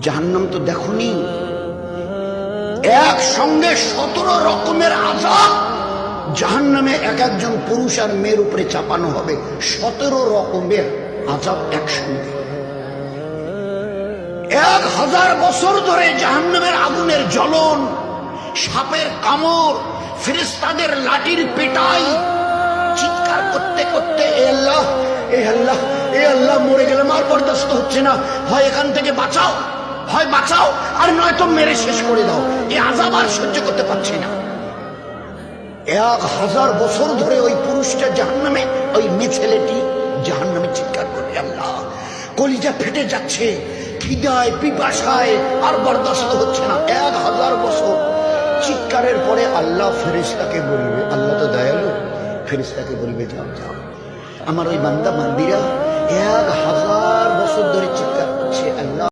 জাহান্নাম তো দেখোনি, একসঙ্গে 17 রকমের আযাব জাহান্নামে এক একজন পুরুষ আর মেয়ের উপরে চাপানো হবে। 17 রকমের আযাব একসঙ্গে। 1000 বছর ধরে জাহান্নামের আগুনের জ্বলন, সাপের কামড়, ফেরেশতাদের লাঠির পেটাই, চিৎকার করতে করতে এ আল্লাহ, এ আল্লাহ, এ আল্লাহ, মরে গেলাম, আর বরদাস্ত হচ্ছে না, হয় এখান থেকে বাঁচাও, হয় বাঁচাও, আর নয়তো মেরে শেষ করে দাও, এই আযাব আর সহ্য করতে পারছি না। 1000 বছর ধরে ওই পুরুষটা জাহান্নামে, ওই মেয়ে ছেলেটি জাহান্নামে চিৎকার করে, আল্লাহ, কলিজা ফেটে যাচ্ছে, খিদায় পিপাসায় আর বরদাস্ত হচ্ছে না। 1000 বছর চিৎকারের পরে আল্লাহ ফেরেশতাকে বলবে, আল্লাহ তো দয়ালু, ফেরেশতাকে বলবে, যাও যাও, আমার ওই বান্দা বান্দিরা 1000 বছর ধরে চিৎকার করছে, আল্লাহ